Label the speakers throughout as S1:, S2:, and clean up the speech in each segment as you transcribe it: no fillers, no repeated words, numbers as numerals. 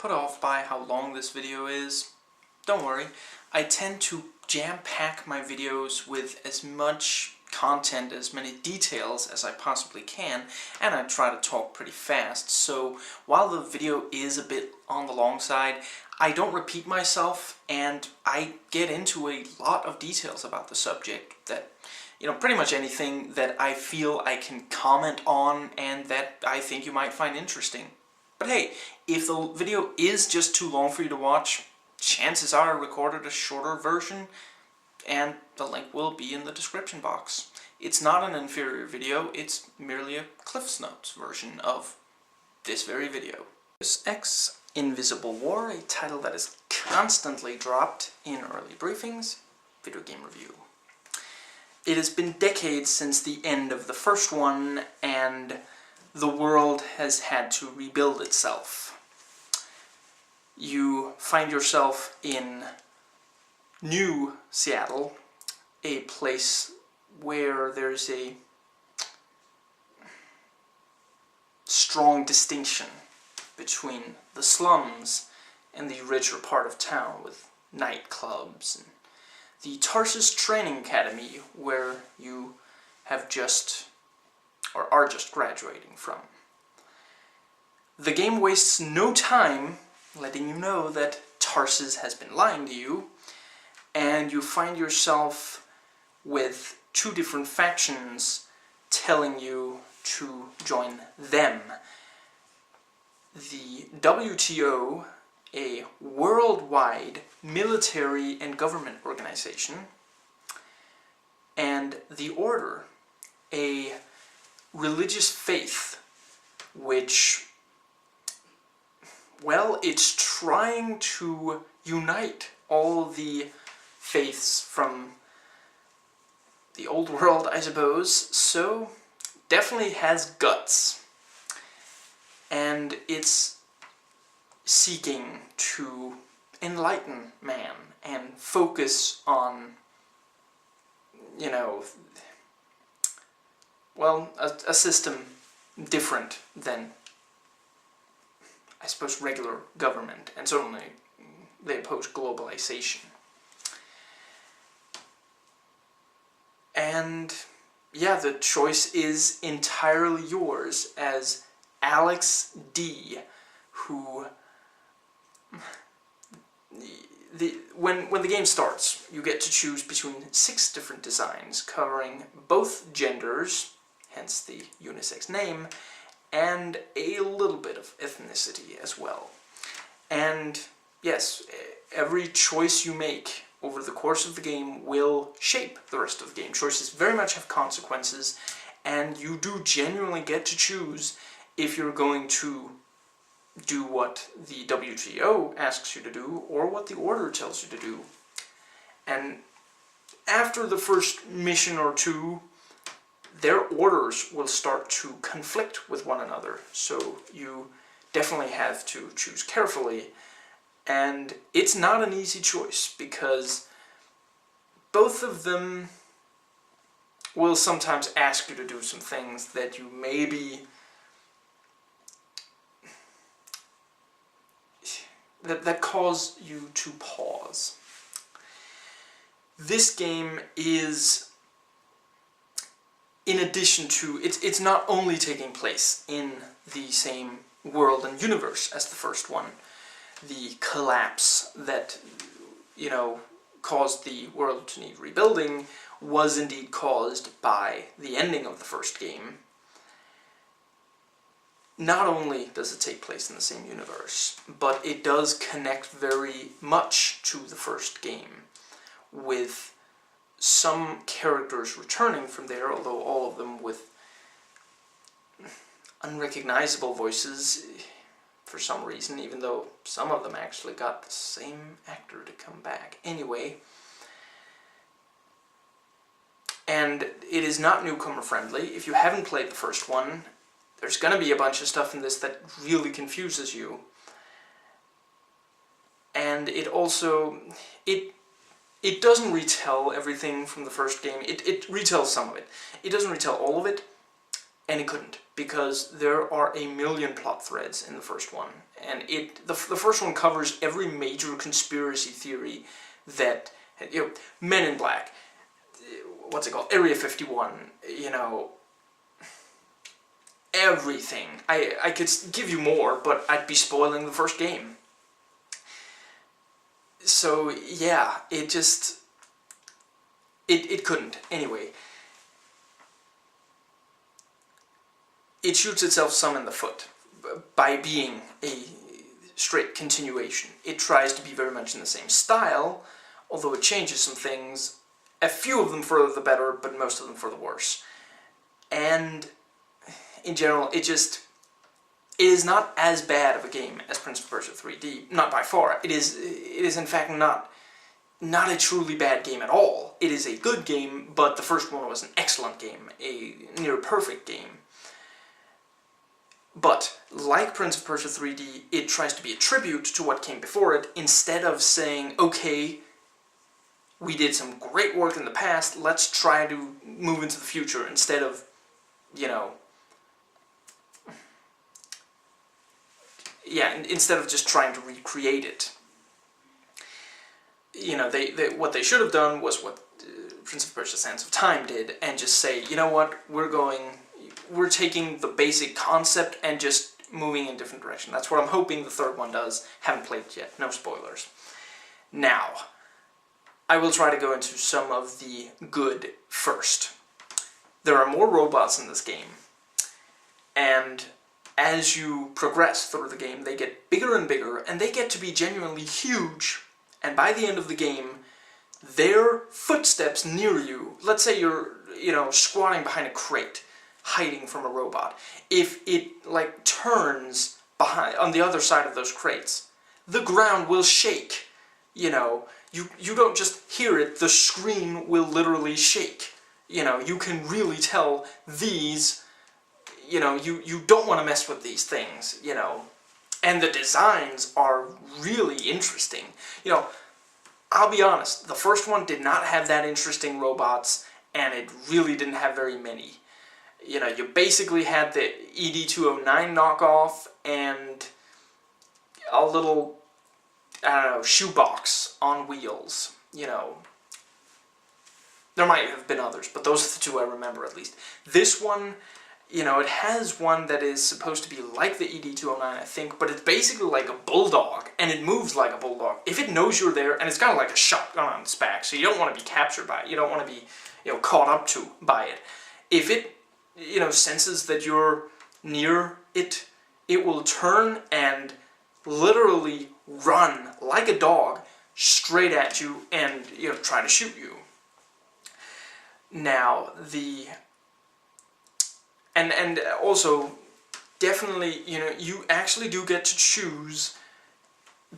S1: put off by how long this video is, don't worry. I tend to jam-pack my videos with as much content, as many details as I possibly can, and I try to talk pretty fast. So while the video is a bit on the long side, I don't repeat myself, and I get into a lot of details about the subject that, pretty much anything that I feel I can comment on and that I think you might find interesting. But hey, if the video is just too long for you to watch, chances are I recorded a shorter version, and the link will be in the description box. It's not an inferior video, it's merely a Cliff's Notes version of this very video. Deus Ex Invisible War, a title that is constantly dropped in early briefings, video game review. It has been decades since the end of the first one, and the world has had to rebuild itself. You find yourself in New Seattle, a place where there's a strong distinction between the slums and the richer part of town, with nightclubs and the Tarsus Training Academy, where you have just, or are just graduating from. The game wastes no time letting you know that Tarsus has been lying to you, and you find yourself with two different factions telling you to join them. The WTO, a worldwide military and government organization, and the Order, a religious faith which, well, it's trying to unite all the faiths from the old world, I suppose, so definitely has guts. And it's seeking to enlighten man and focus on, well, a system different than, I suppose, regular government, and certainly they oppose globalization. And yeah, the choice is entirely yours as Alex D, who, when the game starts, you get to choose between 6 different designs covering both genders, hence the unisex name, and a little bit of ethnicity as well. And yes, every choice you make over the course of the game will shape the rest of the game. Choices very much have consequences, and you do genuinely get to choose if you're going to do what the WTO asks you to do, or what the Order tells you to do. And after the first mission or two, their orders will start to conflict with one another, so you definitely have to choose carefully. And it's not an easy choice, because both of them will sometimes ask you to do some things that you maybe that cause you to pause. This game is, in addition to, it's not only taking place in the same world and universe as the first one. The collapse that, caused the world to need rebuilding was indeed caused by the ending of the first game. Not only does it take place in the same universe, but it does connect very much to the first game, with some characters returning from there, although all of them with unrecognizable voices for some reason, even though some of them actually got the same actor to come back. Anyway, and it is not newcomer friendly. If you haven't played the first one, there's going to be a bunch of stuff in this that really confuses you. And it also, it doesn't retell everything from the first game. It retells some of it. It doesn't retell all of it, And it couldn't, because there are a million plot threads in the first one. And the first one covers every major conspiracy theory that, Men in Black, what's it called, Area 51, everything. I could give you more, but I'd be spoiling the first game. So, yeah, it couldn't. Anyway, it shoots itself some in the foot by being a straight continuation. It tries to be very much in the same style, although it changes some things, a few of them for the better, but most of them for the worse. And in general, it is not as bad of a game as Prince of Persia 3D, not by far. It is in fact not a truly bad game at all. It is a good game, but the first one was an excellent game, a near perfect game. But, like Prince of Persia 3D, it tries to be a tribute to what came before it, instead of saying, okay, we did some great work in the past, let's try to move into the future, instead of, instead of just trying to recreate it. What they should have done was what Prince of Persia Sands of Time did, and just say, you know what, we're taking the basic concept and just moving in a different direction. That's what I'm hoping the third one does. Haven't played it yet, no spoilers. Now, I will try to go into some of the good first. There are more robots in this game, and as you progress through the game, they get bigger and bigger, and they get to be genuinely huge, and by the end of the game, their footsteps near you, let's say you're, squatting behind a crate, hiding from a robot, if it, turns behind, on the other side of those crates, the ground will shake, You don't just hear it, the screen will literally shake. You can really tell these, you don't want to mess with these things, And the designs are really interesting. I'll be honest, the first one did not have that interesting robots, and it really didn't have very many. You basically had the ED-209 knockoff and a little, shoebox on wheels, There might have been others, but those are the two I remember at least. This one, it has one that is supposed to be like the ED-209, I think, but it's basically like a bulldog, and it moves like a bulldog. If it knows you're there, and it's got like a shotgun on its back, so you don't want to be captured by it, you don't want to be, caught up to by it. If it, senses that you're near it, it will turn and literally run like a dog straight at you and, try to shoot you. Now, and also, definitely, you actually do get to choose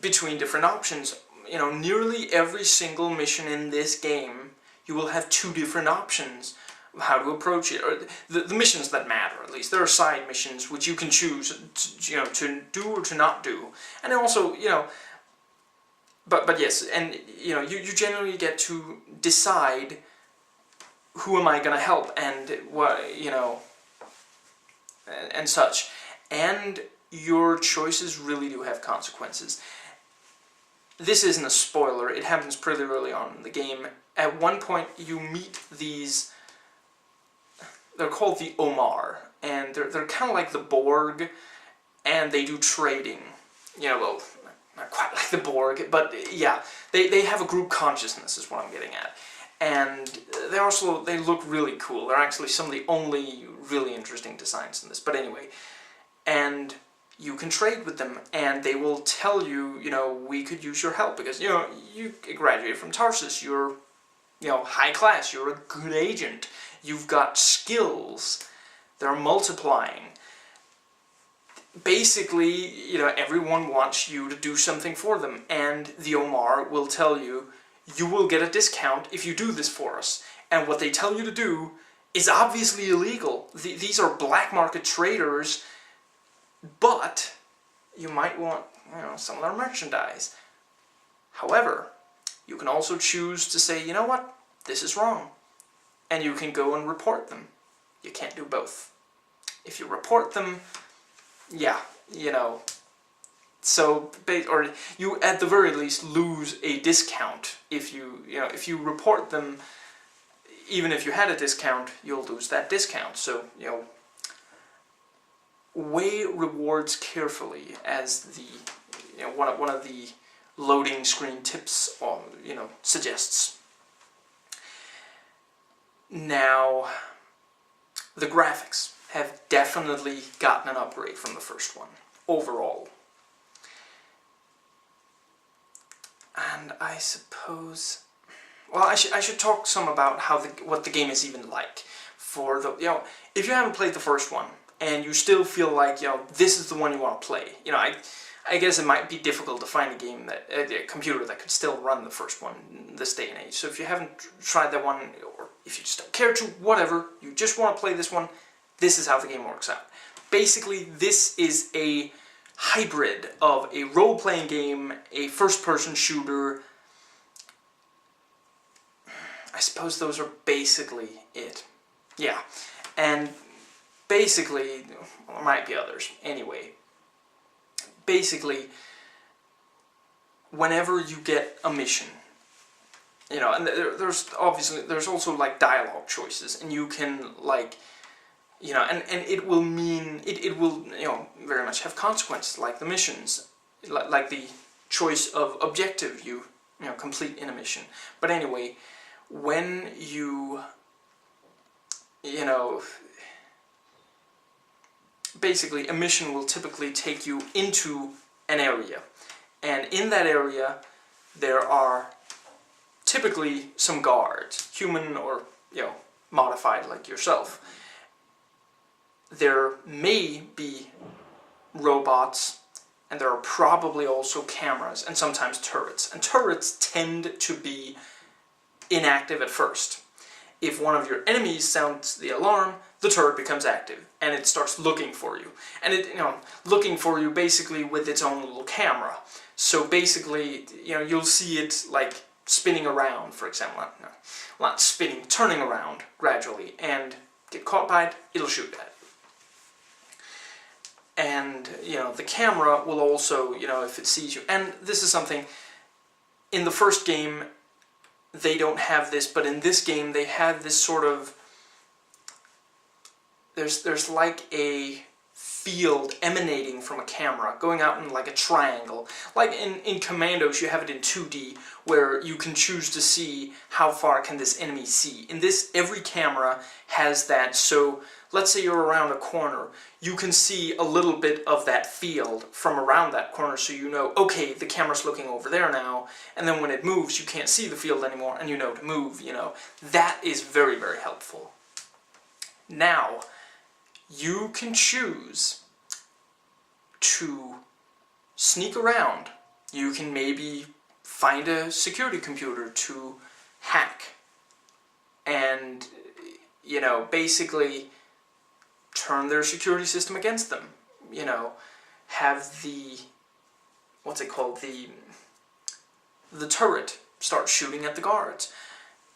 S1: between different options. Nearly every single mission in this game, you will have two different options of how to approach it, or the missions that matter, at least. There are side missions which you can choose, to do or to not do. And also, but yes, and, you generally get to decide who am I going to help, and what, and such. And your choices really do have consequences. This isn't a spoiler, it happens pretty early on in the game. At one point you meet these, they're called the Omar, and they're kind of like the Borg, and they do trading. Well, not quite like the Borg, but yeah, they have a group consciousness is what I'm getting at. And they look really cool. They're actually some of the only really interesting designs in this. But anyway, and you can trade with them, and they will tell you, we could use your help, because, you graduated from Tarsus, you're, high class, you're a good agent, you've got skills, they're multiplying. Basically, everyone wants you to do something for them, and the Omar will tell you, you will get a discount if you do this for us. And what they tell you to do is obviously illegal. These are black market traders, but you might want, some of their merchandise. However, you can also choose to say, you know what, this is wrong. And you can go and report them. You can't do both. If you report them, yeah, you know, so, or you at the very least lose a discount if if you report them. Even if you had a discount, you'll lose that discount. So, weigh rewards carefully, as the one of the loading screen tips suggests. Now, the graphics have definitely gotten an upgrade from the first one overall. And I suppose, well, I should talk some about what the game is even like. For the if you haven't played the first one and you still feel like this is the one you want to play, I guess it might be difficult to find a computer that could still run the first one in this day and age. So if you haven't tried that one, or if you just don't care to, whatever, you just want to play this one, this is how the game works out. Basically, this is a hybrid of a role-playing game, a first-person shooter. I suppose those are basically it. Yeah, and basically, well, there might be others. Anyway, basically, whenever you get a mission, and there's also like dialogue choices, and you can and it will mean it will very much have consequences, like the missions, like the choice of objective you complete in a mission. But anyway, when you basically, a mission will typically take you into an area, and in that area there are typically some guards, human or modified like yourself. There may be robots, and there are probably also cameras and sometimes turrets. And turrets tend to be inactive at first. If one of your enemies sounds the alarm, the turret becomes active, and it starts looking for you. And it, looking for you basically with its own little camera. So basically, you'll see it like spinning around, for example. Not spinning, turning around gradually, and get caught by it, it'll shoot at it. And, the camera will also, if it sees you, and this is something, in the first game, they don't have this, but in this game, they have this sort of, there's like a field emanating from a camera, going out in like a triangle. Like in Commandos, you have it in 2D, where you can choose to see how far can this enemy see. In this, every camera has that, so let's say you're around a corner, you can see a little bit of that field from around that corner, so okay, the camera's looking over there now, and then when it moves, you can't see the field anymore, and to move, That is very, very helpful. Now, you can choose to sneak around. You can maybe find a security computer to hack, and, basically turn their security system against them. Have the, what's it called, the turret start shooting at the guards.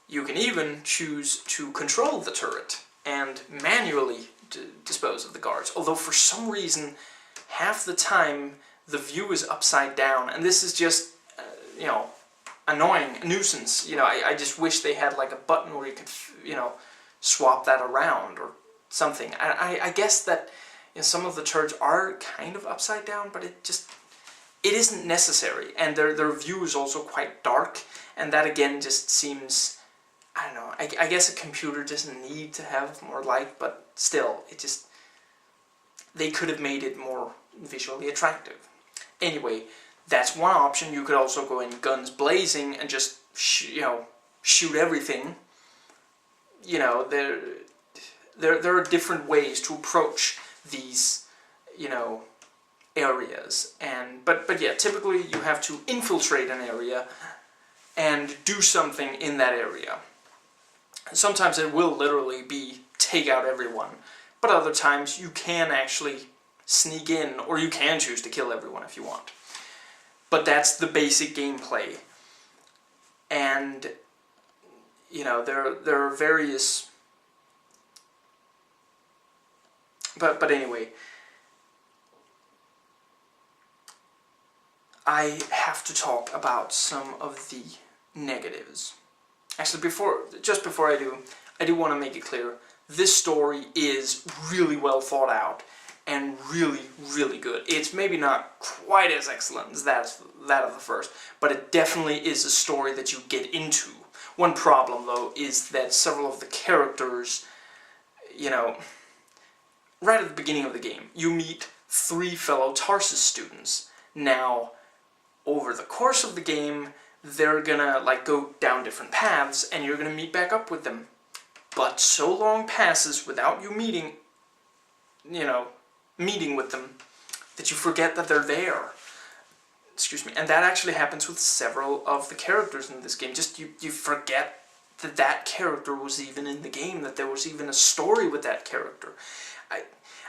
S1: You can even choose to control the turret and manually dispose of the guards. Although for some reason, half the time the view is upside down, and this is just, annoying, a nuisance. I just wish they had like a button where you could, swap that around or something. I guess that some of the turrets are kind of upside down, but it isn't necessary, and their view is also quite dark, and that again just seems, I don't know, I guess a computer doesn't need to have more light, but still, they could have made it more visually attractive. Anyway, that's one option. You could also go in guns blazing and just, shoot everything. There are different ways to approach these, areas, but yeah, typically you have to infiltrate an area and do something in that area. Sometimes it will literally be take out everyone, but other times you can actually sneak in, or you can choose to kill everyone if you want. But that's the basic gameplay, and there are various But anyway, I have to talk about some of the negatives. Actually, just before I do want to make it clear, this story is really well thought out and really, really good. It's maybe not quite as excellent as that of the first, but it definitely is a story that you get into. One problem, though, is that several of the characters, you know, right at the beginning of the game, you meet 3 fellow Tarsus students. Now, over the course of the game, they're gonna, like, go down different paths, and you're gonna meet back up with them. But so long passes without you meeting with them, that you forget that they're there. Excuse me. And that actually happens with several of the characters in this game. Just, you forget that that character was even in the game, that there was even a story with that character.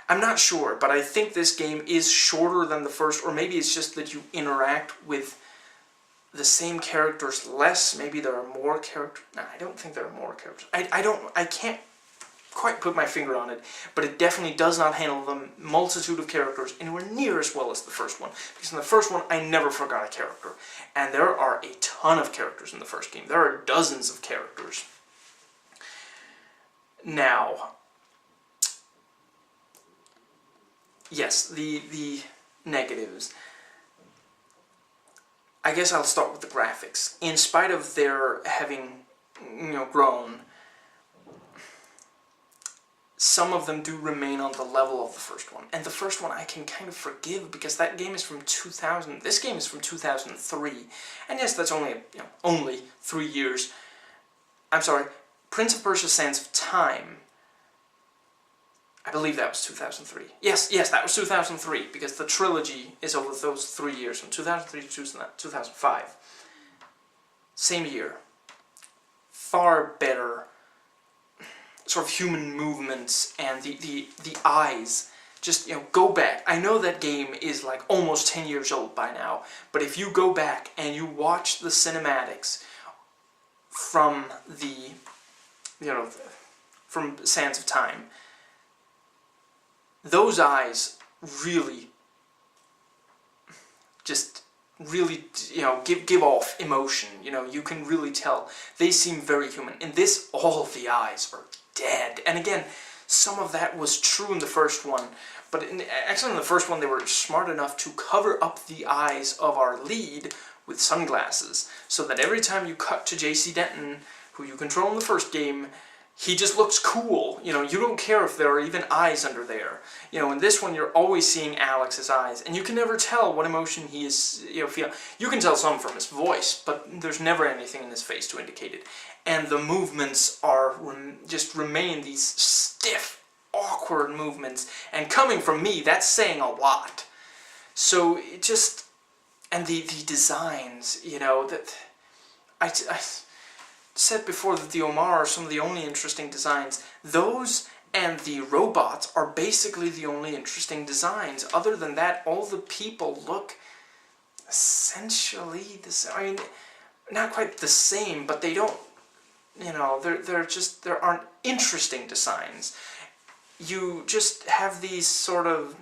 S1: I'm not sure, but I think this game is shorter than the first, or maybe it's just that you interact with the same characters less. Maybe there are more characters. No, I don't think there are more characters. I can't quite put my finger on it, but it definitely does not handle the multitude of characters anywhere near as well as the first one. Because in the first one, I never forgot a character. And there are a ton of characters in the first game. There are dozens of characters. Now, yes, the negatives. I guess I'll start with the graphics. In spite of their having, grown, some of them do remain on the level of the first one. And the first one I can kind of forgive, because that game is from 2000. This game is from 2003. And yes, that's only 3 years. I'm sorry, Prince of Persia: Sands of Time, I believe that was 2003. Yes, that was 2003, because the trilogy is over those 3 years, from 2003 to 2005. Same year. Far better sort of human movements, and the eyes. Just, go back. I know that game is like almost 10 years old by now, but if you go back and you watch the cinematics from from Sands of Time, those eyes really give off emotion. You can really tell. They seem very human. In this, all of the eyes are dead. And again, some of that was true in the first one, but actually in the first one they were smart enough to cover up the eyes of our lead with sunglasses, so that every time you cut to J.C. Denton, who you control in the first game, he just looks cool. You don't care if there are even eyes under there. In this one you're always seeing Alex's eyes, and you can never tell what emotion he is, feeling. You can tell some from his voice, but there's never anything in his face to indicate it. And the movements just remain these stiff, awkward movements. And coming from me, that's saying a lot. So it just, and the designs, that I said before that the Omar are some of the only interesting designs. Those and the robots are basically the only interesting designs. Other than that, all the people look essentially the same. I mean, not quite the same, but they don't, there aren't interesting designs. You just have these sort of,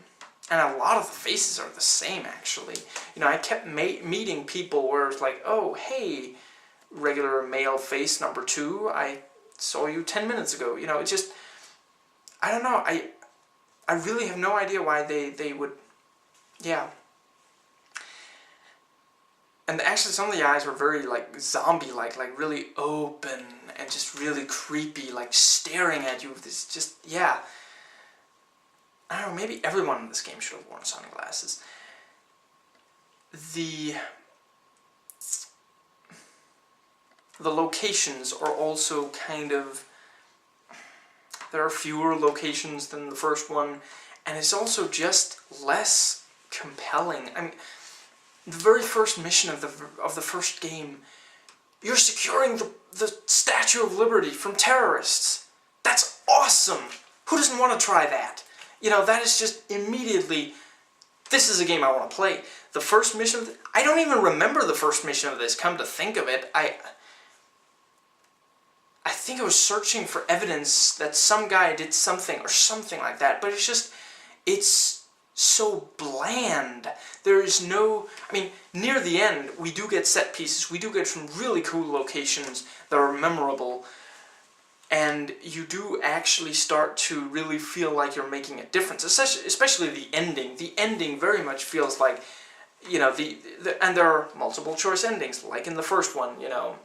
S1: and a lot of the faces are the same, actually. I kept meeting people where it's like, oh, hey, regular male face number 2, I saw you 10 minutes ago. It just, I don't know, I really have no idea why they would, yeah. And actually some of the eyes were very, zombie-like, really open and just really creepy, staring at you with this, just, yeah. I don't know, maybe everyone in this game should have worn sunglasses. The locations are also kind of, there are fewer locations than the first one, and it's also just less compelling. I mean, the very first mission of the first game, you're securing the Statue of Liberty from terrorists. That's awesome! Who doesn't want to try that? That is just immediately, this is a game I want to play. The first mission, I don't even remember the first mission of this, come to think of it. I I think I was searching for evidence that some guy did something or something like that, but it's so bland. There is no, I mean, near the end, we do get set pieces, we do get some really cool locations that are memorable, and you do actually start to really feel like you're making a difference, especially the ending. The ending very much feels like, you know, and there are multiple choice endings, like in the first one, you know.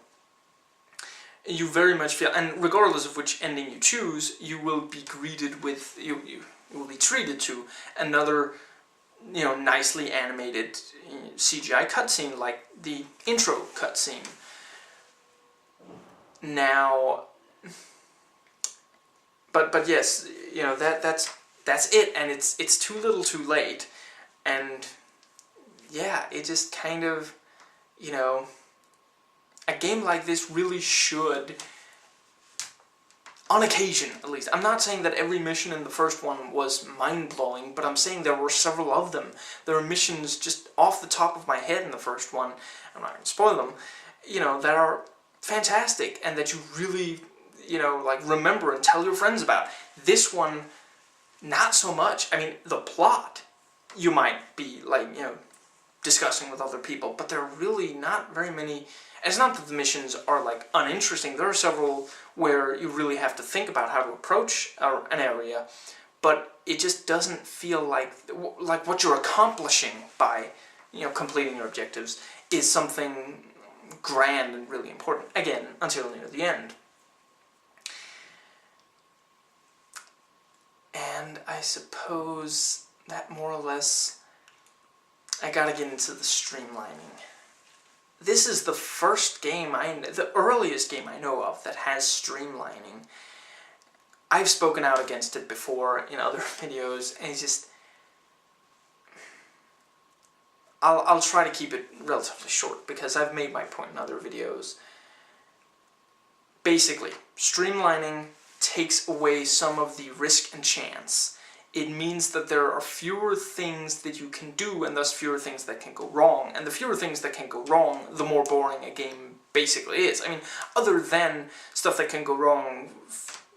S1: You very much feel, and regardless of which ending you choose, you will be greeted with, you will be treated to another, you know, nicely animated CGI cutscene, like the intro cutscene. Now, but yes, you know, that's it, and it's too little too late, and yeah, it just kind of, you know, a game like this really should, on occasion at least, I'm not saying that every mission in the first one was mind-blowing, but I'm saying there were several of them. There are missions just off the top of my head in the first one, I'm not going to spoil them, you know, that are fantastic, and that you really, you know, like, remember and tell your friends about. This one, not so much. I mean, the plot, you might be, like, you know, discussing with other people, but there are really not very many. It's not that the missions are, like, uninteresting. There are several where you really have to think about how to approach an area, but it just doesn't feel like what you're accomplishing by, you know, completing your objectives is something grand and really important. Again, until near the end. And I suppose that more or less, I gotta get into the streamlining. This is the first game the earliest game I know of that has streamlining. I've spoken out against it before in other videos, and it's just, I'll try to keep it relatively short because I've made my point in other videos. Basically, streamlining takes away some of the risk and chance. It means that there are fewer things that you can do, and thus fewer things that can go wrong. And the fewer things that can go wrong, the more boring a game basically is. I mean, other than stuff that can go wrong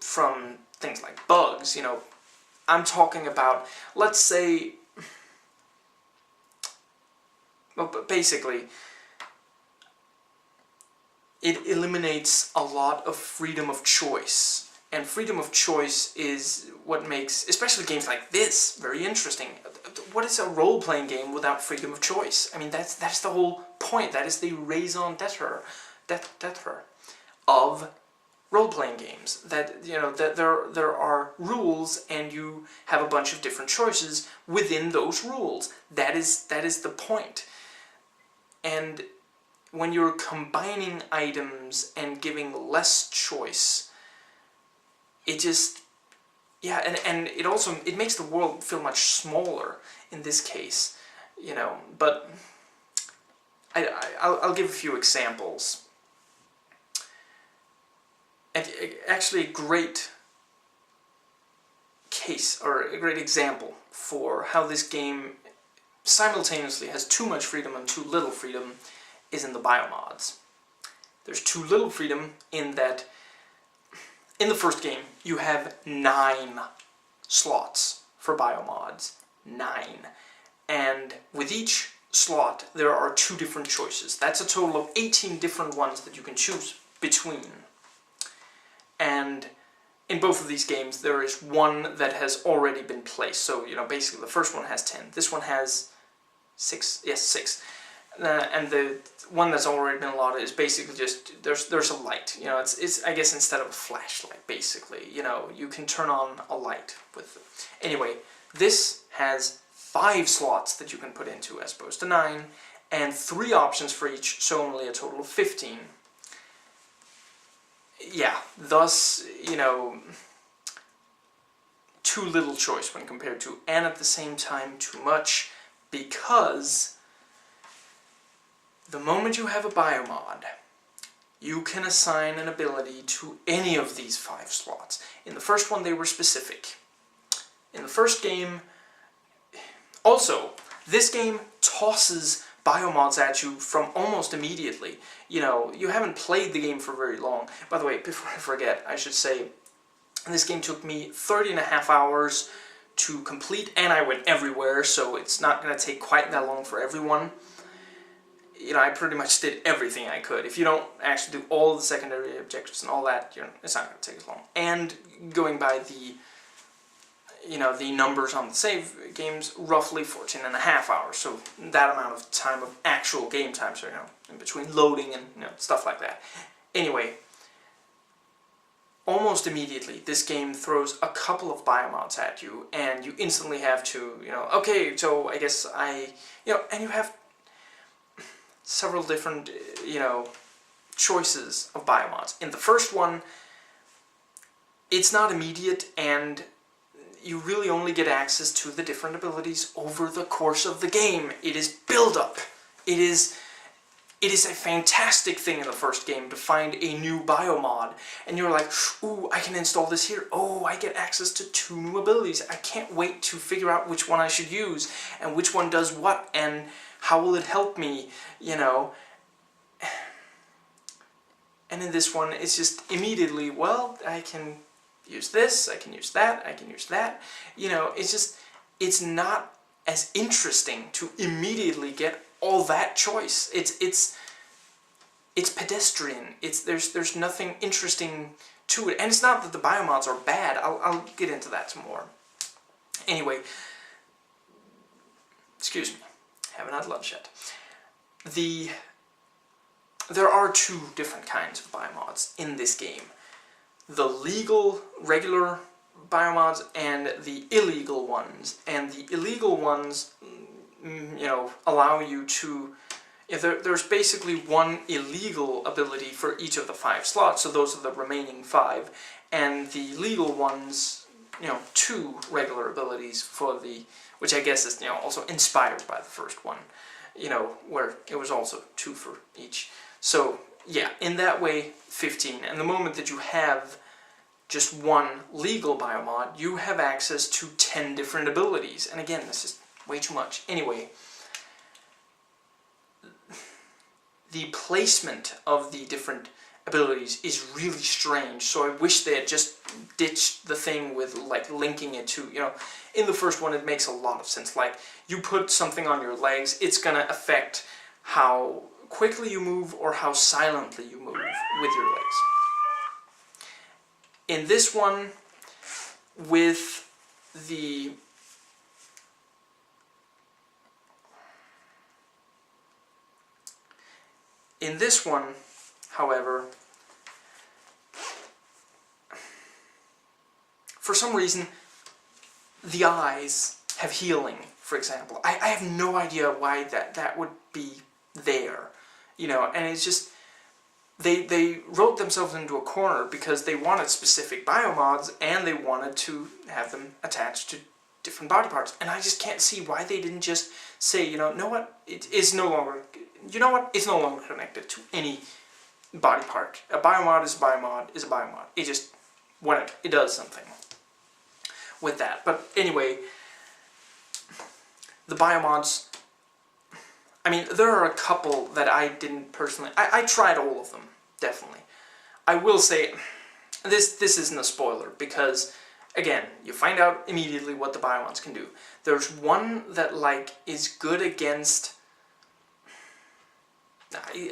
S1: from things like bugs, you know, I'm talking about, let's say, well, but basically, it eliminates a lot of freedom of choice. And freedom of choice is what makes, especially games like this, very interesting. What is a role-playing game without freedom of choice? I mean, that's the whole point. That is the raison d'etre of role-playing games. That, you know, that there are rules, and you have a bunch of different choices within those rules. That is the point. And when you're combining items and giving less choice, it just, yeah, and it also, it makes the world feel much smaller in this case, you know, but I'll give a few examples. And actually a great case, or a great example for how this game simultaneously has too much freedom and too little freedom is in the biomods. There's too little freedom in that in the first game, you have 9 slots for biomods. 9. And with each slot, there are 2 different choices. That's a total of 18 different ones that you can choose between. And in both of these games, there is one that has already been placed. So, you know, basically the first one has 10. This one has 6. Yes, 6. And the one that's already been allotted is basically just, there's a light, you know, it's I guess instead of a flashlight, basically, you know, you can turn on a light with it. Anyway, this has 5 slots that you can put into as opposed to 9, and 3 options for each, so only a total of 15. Yeah, thus, you know, too little choice when compared to, and at the same time too much, because the moment you have a biomod, you can assign an ability to any of these 5 slots. In the first one, they were specific. In the first game, also, this game tosses biomods at you from almost immediately. You know, you haven't played the game for very long. By the way, before I forget, I should say, this game took me 30.5 hours to complete, and I went everywhere, so it's not going to take quite that long for everyone. You know, I pretty much did everything I could. If you don't actually do all the secondary objectives and all that, you know, it's not going to take as long. And going by the, you know, the numbers on the save games, roughly 14.5 hours. So that amount of time of actual game time, so, you know, in between loading and, you know, stuff like that. Anyway, almost immediately, this game throws a couple of biomods at you, and you instantly have to, you know, okay, so I guess you know, and you have several different, you know, choices of biomods. In the first one, it's not immediate, and you really only get access to the different abilities over the course of the game. It is build-up. It is a fantastic thing in the first game to find a new biomod, and you're like, ooh, I can install this here. Oh, I get access to 2 new abilities. I can't wait to figure out which one I should use, and which one does what, and how will it help me, you know. And in this one, it's just immediately, well, I can use this, I can use that, I can use that. You know, it's just, it's not as interesting to immediately get all that choice. It's pedestrian. There's nothing interesting to it, and it's not that the biomods are bad. I'll get into that some more. Anyway, excuse me, haven't had lunch yet. There are 2 different kinds of biomods in this game: the legal, regular biomods and the illegal ones. And the illegal ones, you know, allow you to, there's basically 1 illegal ability for each of the 5 slots, so those are the remaining 5, and the legal ones, you know, 2 regular abilities for the, which I guess is, you know, also inspired by the first one, you know, where it was also 2 for each. So yeah, in that way, 15, and the moment that you have just 1 legal biomod, you have access to 10 different abilities, and again, this is way too much. Anyway, the placement of the different abilities is really strange, so I wish they had just ditched the thing with, like, linking it to, you know, in the first one it makes a lot of sense. Like, you put something on your legs, it's gonna affect how quickly you move or how silently you move with your legs. In this one, with the however, for some reason, the eyes have healing, for example. I have no idea why that would be there, you know, and it's just, they wrote themselves into a corner because they wanted specific biomods, and they wanted to have them attached to different body parts, and I just can't see why they didn't just say, you know what, it is no longer, you know what, it's no longer connected to any body part. A biomod is a biomod is a biomod. It just, whatever, it does something with that. But anyway, the biomods, I mean, there are a couple that I didn't personally, I tried all of them, definitely. I will say, this isn't a spoiler, because, again, you find out immediately what the biomods can do. There's one that, like, is good against,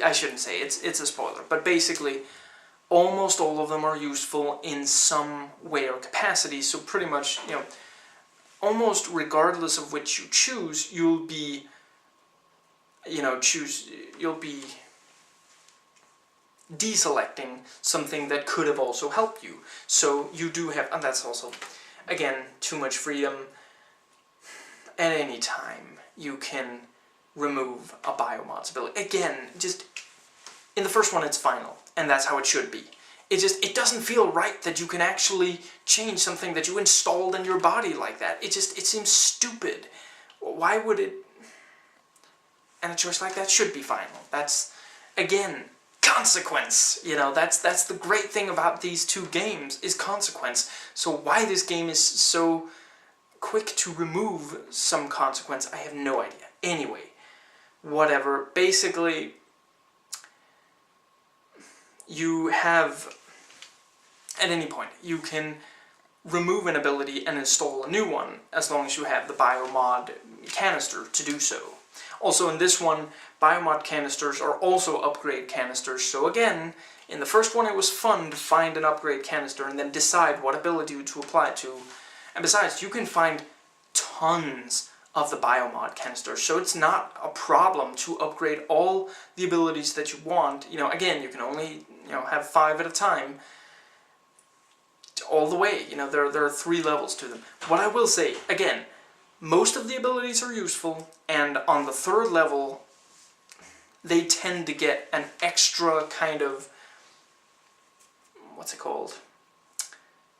S1: I shouldn't say, it's a spoiler, but basically, almost all of them are useful in some way or capacity, so pretty much, you know, almost regardless of which you choose, you'll be, you know, you'll be deselecting something that could have also helped you. So you do have, and that's also, again, too much freedom. At any time, you can remove a biomod's ability. Again, just, in the first one it's final, and that's how it should be. It doesn't feel right that you can actually change something that you installed in your body like that. It seems stupid. Why would it? And a choice like that should be final. That's, again, consequence. You know, that's the great thing about these 2 games, is consequence. So why this game is so quick to remove some consequence, I have no idea. Anyway, whatever. Basically, you have, at any point, you can remove an ability and install a new one, as long as you have the biomod canister to do so. Also in this one, biomod canisters are also upgrade canisters, so again, in the first one it was fun to find an upgrade canister and then decide what ability to apply it to. And besides, you can find tons of the biomod canisters, so it's not a problem to upgrade all the abilities that you want. You know, again, you can only, you know, have 5 at a time, all the way. You know, there are 3 levels to them. What I will say, again, most of the abilities are useful, and on the 3rd level, they tend to get an extra kind of, what's it called,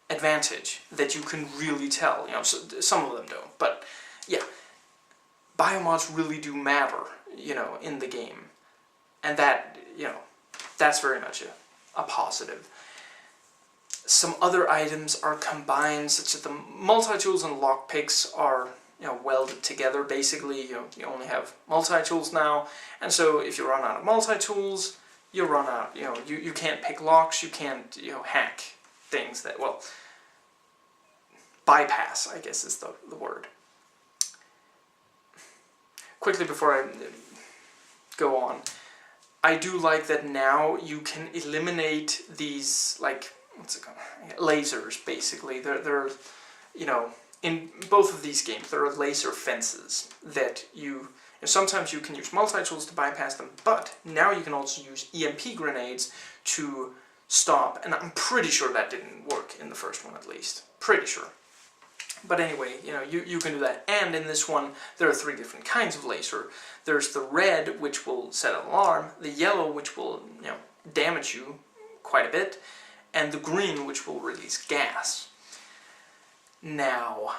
S1: advantage that you can really tell. You know, so some of them don't, but yeah, biomods really do matter, you know, in the game, and that, you know, that's very much a positive. Some other items are combined, such as the multi-tools and lockpicks are, you know, welded together. Basically, you only have multi-tools now, and so if you run out of multi-tools, you run out, you know, you can't pick locks, you can't, you know, hack things that, well, bypass, I guess is the word. Quickly before I go on, I do like that now you can eliminate these, like, what's it called? Lasers, basically. They're, you know, in both of these games, there are laser fences that you sometimes you can use multi-tools to bypass them, but now you can also use EMP grenades to stop, and I'm pretty sure that didn't work in the first one, at least. Pretty sure. But anyway, you know, you can do that. And in this one, there are 3 different kinds of laser. There's the red, which will set an alarm, the yellow, which will, you know, damage you quite a bit, and the green, which will release gas. Now,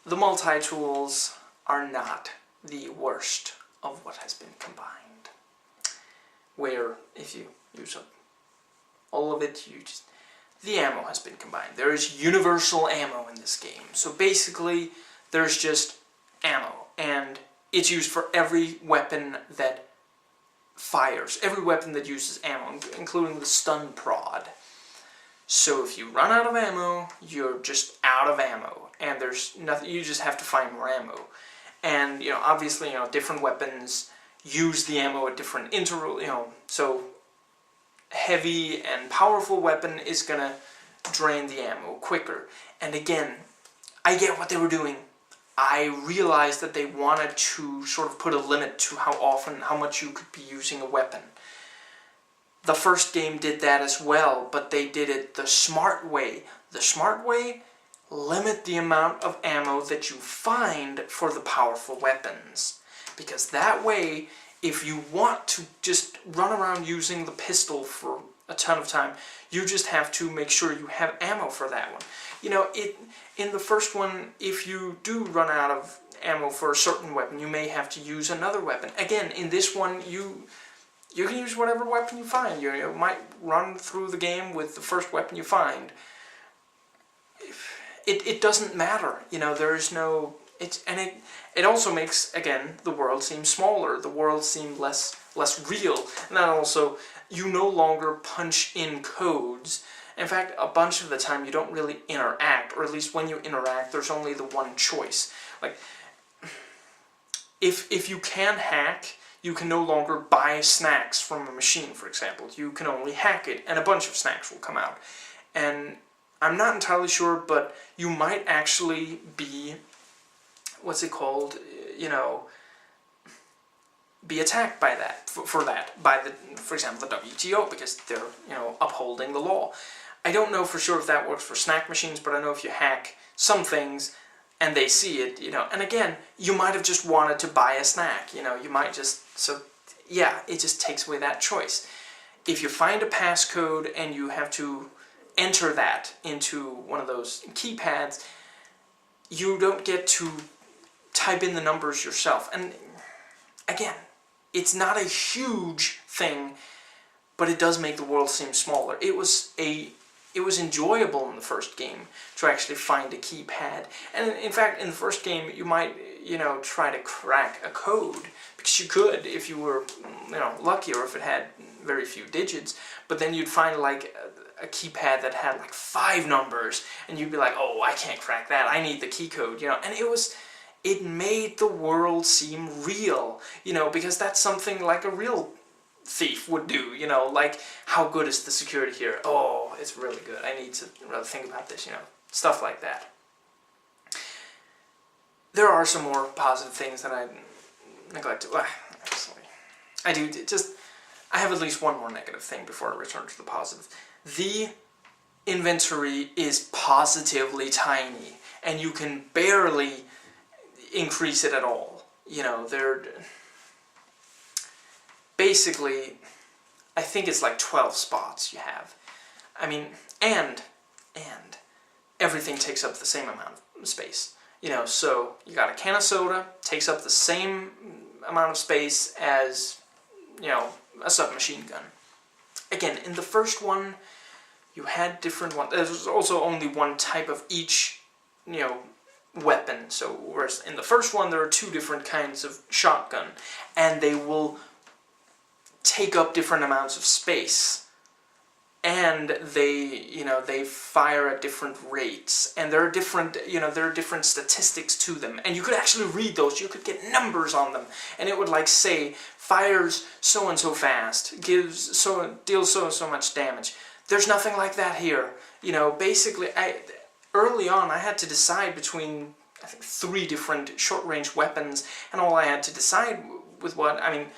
S1: the multi-tools are not the worst of what has been combined. Where, if you use up all of it, the ammo has been combined. There is universal ammo in this game. So basically, there's just ammo, and it's used for every weapon that fires, every weapon that uses ammo, including the stun prod. So if you run out of ammo, you're just out of ammo, and there's nothing, you just have to find more ammo. And, you know, obviously, you know, different weapons use the ammo at different intervals, you know, so heavy and powerful weapon is gonna drain the ammo quicker. And again, I get what they were doing. I realized that they wanted to sort of put a limit to how much you could be using a weapon. The first game did that as well, but they did it the smart way. The smart way, limit the amount of ammo that you find for the powerful weapons. Because that way, if you want to just run around using the pistol for a ton of time, you just have to make sure you have ammo for that one. You know, in the first one, if you do run out of ammo for a certain weapon, you may have to use another weapon. Again, in this one, you can use whatever weapon you find. You might run through the game with the first weapon you find. It doesn't matter. You know, there is no... It also makes, again, the world seem smaller. The world seem less real. And then also, you no longer punch in codes. In fact, a bunch of the time you don't really interact, or at least when you interact, there's only the one choice. Like, if you can hack, you can no longer buy snacks from a machine, for example. You can only hack it, and a bunch of snacks will come out. And I'm not entirely sure, but you might actually be, what's it called, you know, be attacked by that, for example, the WTO, because they're, you know, upholding the law. I don't know for sure if that works for snack machines, but I know if you hack some things and they see it, you know, and again, you might have just wanted to buy a snack, you know, you might just, so, yeah, it just takes away that choice. If you find a passcode and you have to enter that into one of those keypads, you don't get to type in the numbers yourself. And again, it's not a huge thing, but it does make the world seem smaller. It was a it was enjoyable in the first game to actually find a keypad. And in fact, in the first game, you might, try to crack a code, because you could if you were, lucky, or if it had very few digits. But then you'd find like a keypad that had like 5 numbers, and you'd be like, oh, I can't crack that, I need the key code, and it made the world seem real, because that's something like a real thief would do, like, how good is the security here? Oh, it's really good, I need to really think about this, stuff like that. There are some more positive things that I neglected. Well, actually, I have at least one more negative thing before I return to the positive. The inventory is positively tiny, and you can barely increase it at all. They're basically, I think it's like 12 spots you have. I mean, and everything takes up the same amount of space. So you got a can of soda, takes up the same amount of space as, a submachine gun. Again, in the first one, you had different ones. There was also only one type of each, weapon. So, whereas in the first one, there are 2 different kinds of shotgun, and they will take up different amounts of space. And they fire at different rates, and there are different statistics to them, and you could actually read those. You could get numbers on them, and it would like say fires so and so fast, deals so much damage. There's nothing like that here. Basically, early on I had to decide between, I think, 3 different short-range weapons, and all I had to decide with what, I mean,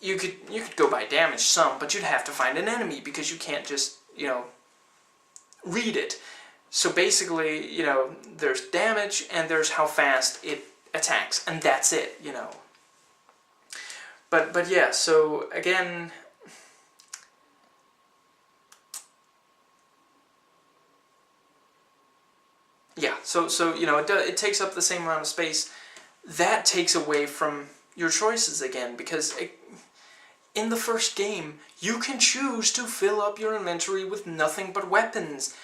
S1: you could go by damage some, but you'd have to find an enemy, because you can't just, read it. So basically, there's damage, and there's how fast it attacks, and that's it, But yeah, so again, yeah, so it takes up the same amount of space. That takes away from your choices again, because in the first game, you can choose to fill up your inventory with nothing but weapons.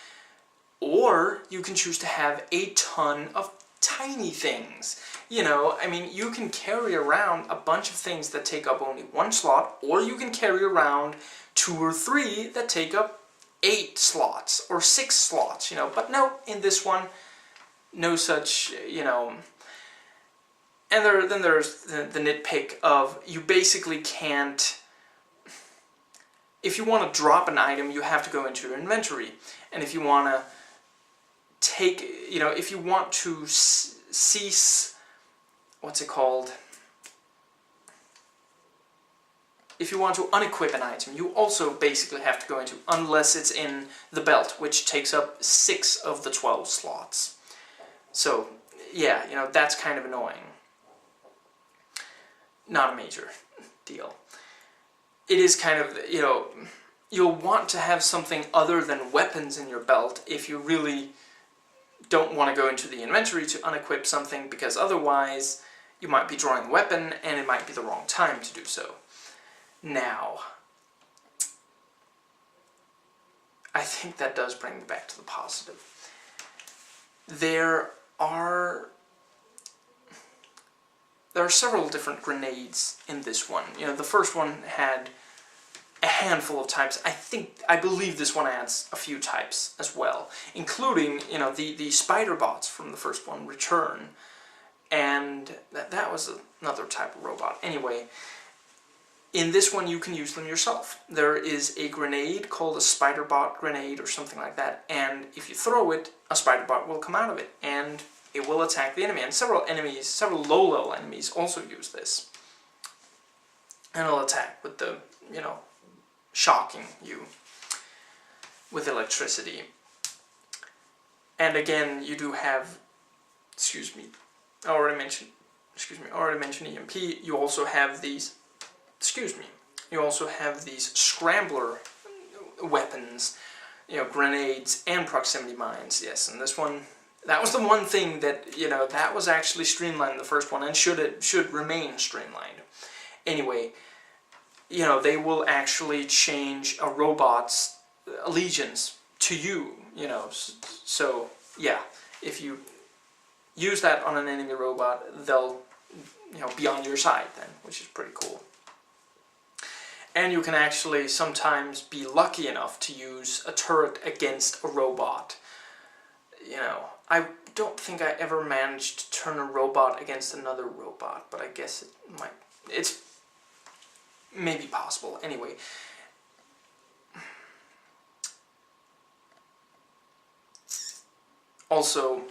S1: Or you can choose to have a ton of tiny things. I mean, you can carry around a bunch of things that take up only 1 slot, or you can carry around 2 or 3 that take up 8 slots, or 6 slots, But no, in this one, no such, And then there's the nitpick of, you basically can't, if you want to drop an item, you have to go into your inventory. And if you want to take, if you want to cease, what's it called? If you want to unequip an item, you also basically have to go into, unless it's in the belt, which takes up 6 of the 12 slots. So, yeah, that's kind of annoying. Not a major deal. It is kind of, you'll want to have something other than weapons in your belt if you really don't want to go into the inventory to unequip something, because otherwise you might be drawing a weapon and it might be the wrong time to do so. Now, I think that does bring me back to the positive. There are several different grenades in this one. The first one had a handful of types. I believe this one adds a few types as well, including, the spider bots from the first one return, and that was another type of robot. Anyway, in this one you can use them yourself. There is a grenade called a spider bot grenade or something like that, and if you throw it, a spider bot will come out of it, and it will attack the enemy. And several low-level enemies also use this. And it'll attack with the, shocking you with electricity. And again, you do have, I already mentioned EMP. You also have these, you also have these scrambler weapons, grenades and proximity mines. Yes, and this one, that was the one thing that, that was actually streamlined in the first one, and should remain streamlined. Anyway, they will actually change a robot's allegiance to you, you know. So yeah, if you use that on an enemy robot, they'll, you know, be on your side then, which is pretty cool. And you can actually sometimes be lucky enough to use a turret against a robot. You know, I don't think I ever managed to turn a robot against another robot, but I guess it might, it's maybe possible. Anyway, also,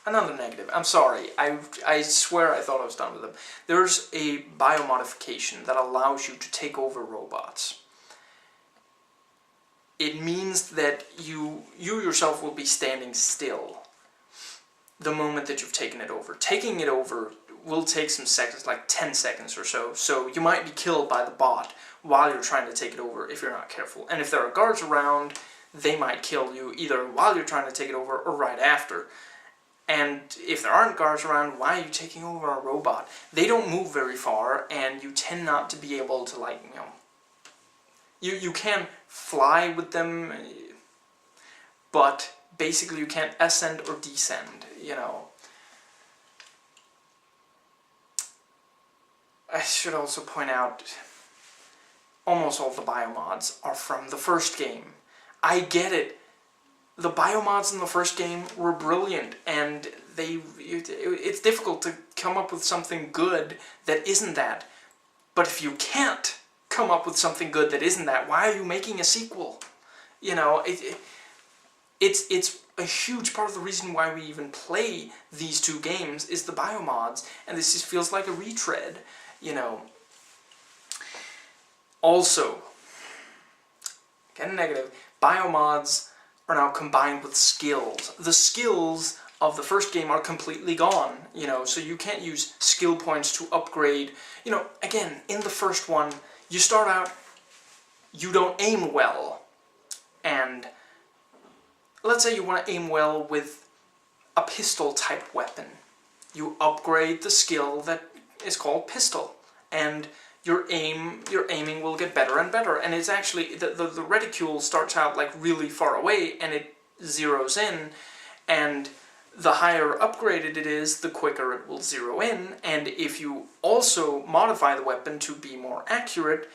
S1: another negative. I'm sorry, I swear I thought I was done with them. There's a biomodification that allows you to take over robots. It means that you yourself will be standing still the moment that you've taken it over. Taking it over will take some seconds, like 10 seconds or so, so you might be killed by the bot while you're trying to take it over if you're not careful. And if there are guards around, they might kill you either while you're trying to take it over or right after. And if there aren't guards around, why are you taking over a robot? They don't move very far, and you tend not to be able to, like, you know, you can fly with them, but basically you can't ascend or descend, you know. I should also point out, almost all the biomods are from the first game. I get it. The biomods in the first game were brilliant, and it's difficult to come up with something good that isn't that. But if you can't come up with something good that isn't that, why are you making a sequel? You know, it's a huge part of the reason why we even play these two games is the biomods, and this just feels like a retread, you know. Also, again negative, biomods are now combined with skills. The skills of the first game are completely gone, you know, so you can't use skill points to upgrade. You know, again, in the first one, you start out, you don't aim well, and let's say you want to aim well with a pistol-type weapon. You upgrade the skill that is called pistol, and your aiming will get better and better, and it's actually, the reticule starts out like really far away, and it zeroes in, and the higher upgraded it is, the quicker it will zero in, and if you also modify the weapon to be more accurate,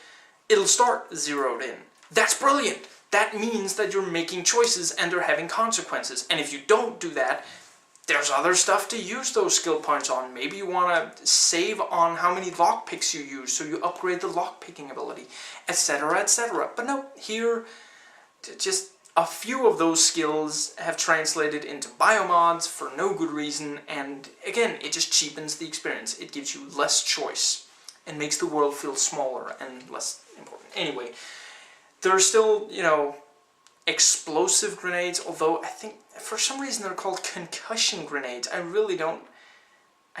S1: it'll start zeroed in. That's brilliant! That means that you're making choices and they're having consequences, and if you don't do that, there's other stuff to use those skill points on. Maybe you want to save on how many lockpicks you use, so you upgrade the lockpicking ability, etc., etc. But no, here, just a few of those skills have translated into biomods for no good reason, and again, it just cheapens the experience. It gives you less choice, and makes the world feel smaller and less important. Anyway, there are still, you know, explosive grenades, although I think for some reason they're called concussion grenades. I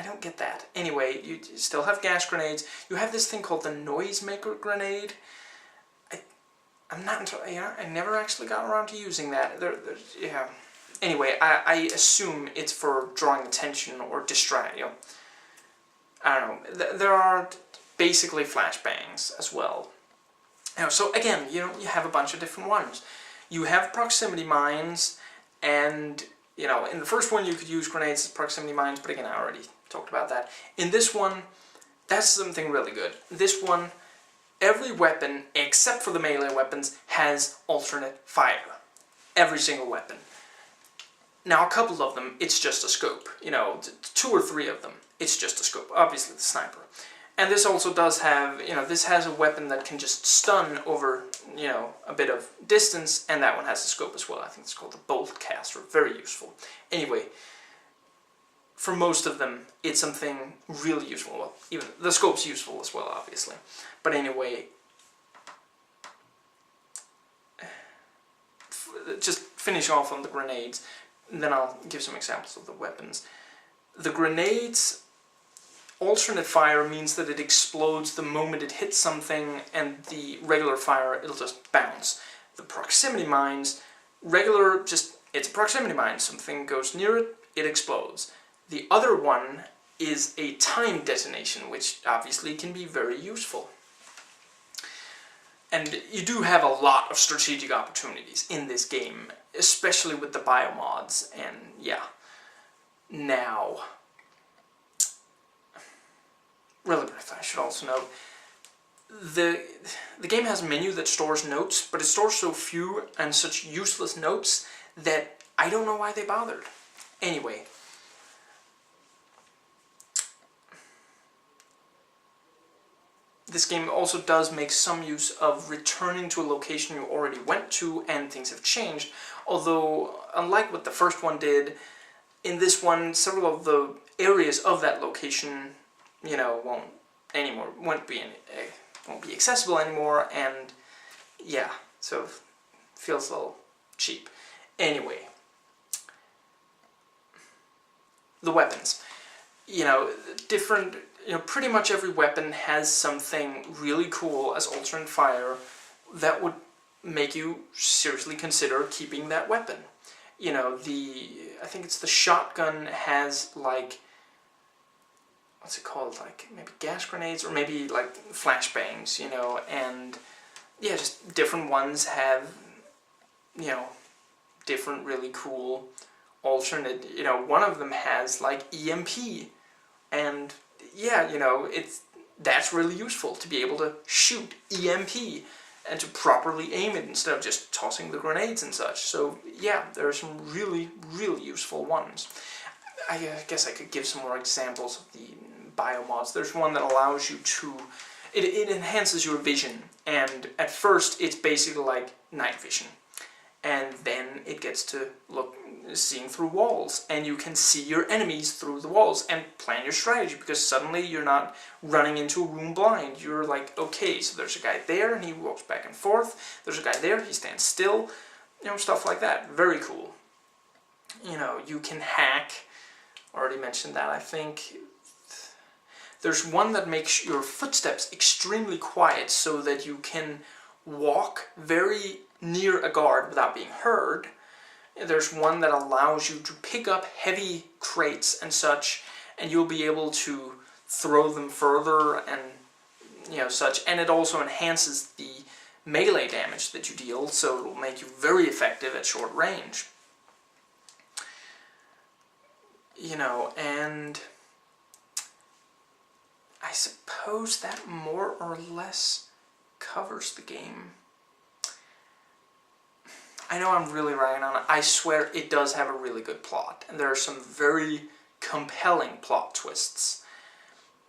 S1: don't get that. Anyway, you still have gas grenades. You have this thing called the noisemaker grenade. I'm not entirely, yeah, I never actually got around to using that. Yeah. Anyway, I assume it's for drawing attention or distract, you know. I don't know. There are basically flashbangs as well. You know, so again, you know, you have a bunch of different ones. You have proximity mines, and, you know, in the first one you could use grenades as proximity mines, but again, I already talked about that. In this one, that's something really good. This one, every weapon, except for the melee weapons, has alternate fire. Every single weapon. Now, a couple of them, it's just a scope. You know, 2 or 3 of them, it's just a scope. Obviously, the sniper. And this also does have, you know, this has a weapon that can just stun over, you know, a bit of distance, and that one has a scope as well. I think it's called the bolt caster. Very useful. Anyway, for most of them, it's something really useful. Well, even the scope's useful as well, obviously. But anyway, just finish off on the grenades, and then I'll give some examples of the weapons. The grenades, alternate fire means that it explodes the moment it hits something, and the regular fire, it'll just bounce. The proximity mines, regular, just, it's a proximity mine. Something goes near it, it explodes. The other one is a time detonation, which obviously can be very useful. And you do have a lot of strategic opportunities in this game, especially with the biomods, and yeah. Now, really briefly, I should also note, the game has a menu that stores notes, but it stores so few and such useless notes that I don't know why they bothered. Anyway, this game also does make some use of returning to a location you already went to and things have changed, although unlike what the first one did, in this one several of the areas of that location, you know, won't be accessible anymore, and yeah, so it feels a little cheap. Anyway, the weapons. You know, pretty much every weapon has something really cool as alternate fire that would make you seriously consider keeping that weapon. You know, I think it's the shotgun has, like, what's it called, like, maybe gas grenades, or maybe, like, flashbangs, you know, and, yeah, just different ones have, you know, different really cool alternate, you know, one of them has, like, EMP, and, yeah, you know, that's really useful, to be able to shoot EMP, and to properly aim it instead of just tossing the grenades and such. So, yeah, there are some really, really useful ones. I guess I could give some more examples of the biomods. There's one that allows you to... It enhances your vision, and at first it's basically like night vision. And then it gets to seeing through walls, and you can see your enemies through the walls and plan your strategy, because suddenly you're not running into a room blind. You're like, okay, so there's a guy there and he walks back and forth, there's a guy there, he stands still, you know, stuff like that. Very cool. You know, you can hack, already mentioned that, I think. There's one that makes your footsteps extremely quiet so that you can walk very near a guard without being heard. There's one that allows you to pick up heavy crates and such, and you'll be able to throw them further and, you know, such. And it also enhances the melee damage that you deal, so it'll make you very effective at short range. You know, and I suppose that more or less covers the game. I know I'm really ragging on it. I swear it does have a really good plot, and there are some very compelling plot twists.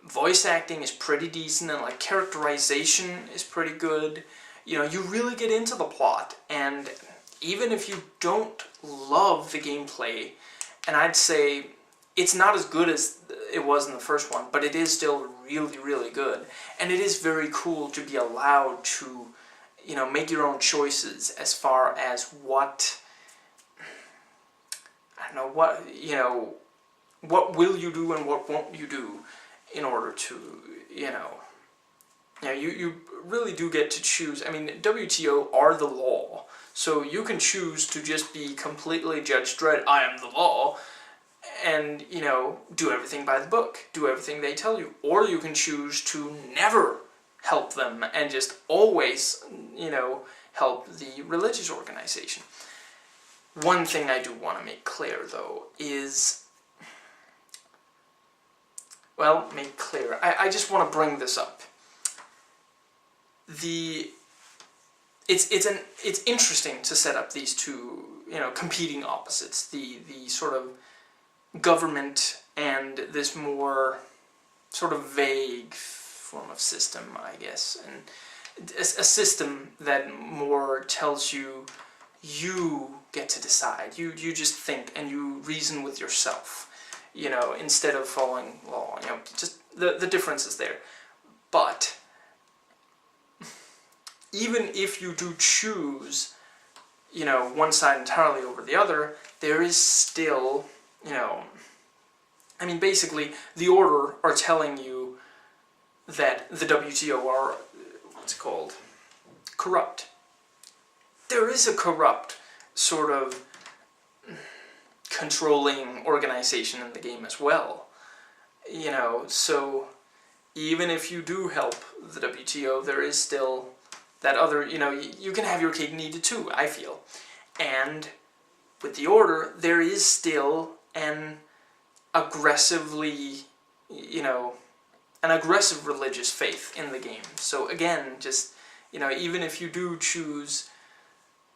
S1: Voice acting is pretty decent, and like characterization is pretty good. You know, you really get into the plot, and even if you don't love the gameplay, and I'd say it's not as good as it was in the first one, but it is still really, really good, and it is very cool to be allowed to, you know, make your own choices as far as what, I don't know, what, you know, what will you do and what won't you do in order to, you know, you really do get to choose. I mean, WTO are the law, so you can choose to just be completely Judge Dredd, I am the law, and, you know, do everything by the book, do everything they tell you, or you can choose to never help them and just always, you know, help the religious organization. One thing I do want to make clear, though, is, well, make clear, I just want to bring this up. It's interesting to set up these two, you know, competing opposites, the sort of government and this more sort of vague form of system, I guess, and a system that more tells you get to decide. You just think and you reason with yourself, you know, instead of following law. You know, just the difference is there. But even if you do choose, you know, one side entirely over the other, there is still, you know, I mean, basically, the Order are telling you that the WTO are, what's it called, corrupt. There is a corrupt sort of controlling organization in the game as well. You know, so even if you do help the WTO, there is still, that other, you can have your cake and eat it too, I feel. And with the Order, there is still an aggressively, an aggressive religious faith in the game. So again, just, even if you do choose,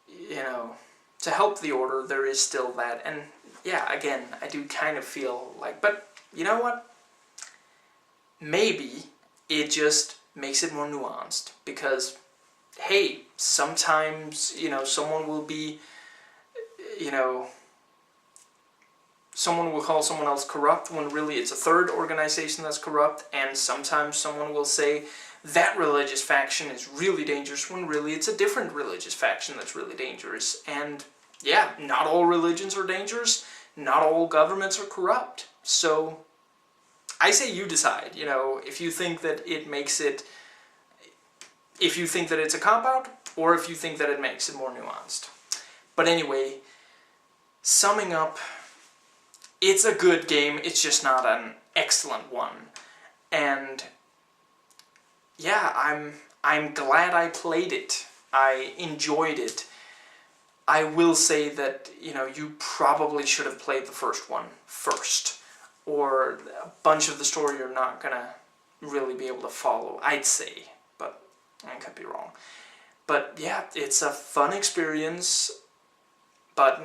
S1: to help the Order, there is still that. And yeah, again, I do kind of feel like, but you know what? Maybe it just makes it more nuanced, because, hey, sometimes, someone will be, someone will call someone else corrupt when really it's a third organization that's corrupt, and sometimes someone will say that religious faction is really dangerous when really it's a different religious faction that's really dangerous. And yeah, not all religions are dangerous, not all governments are corrupt. So I say you decide, if you think that it makes it, if you think that it's a cop-out, or if you think that it makes it more nuanced. But anyway, summing up, it's a good game, it's just not an excellent one. And yeah, I'm glad I played it. I enjoyed it. I will say that, you probably should have played the first one first, or a bunch of the story you're not gonna really be able to follow, I'd say, but I could be wrong. But yeah, it's a fun experience, but,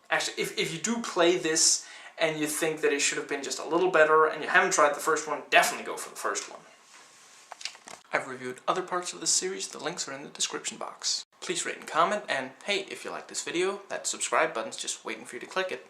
S1: actually, if you do play this and you think that it should have been just a little better, and you haven't tried the first one, definitely go for the first one. I've reviewed other parts of this series, the links are in the description box. Please rate and comment, and hey, if you like this video, that subscribe button's just waiting for you to click it.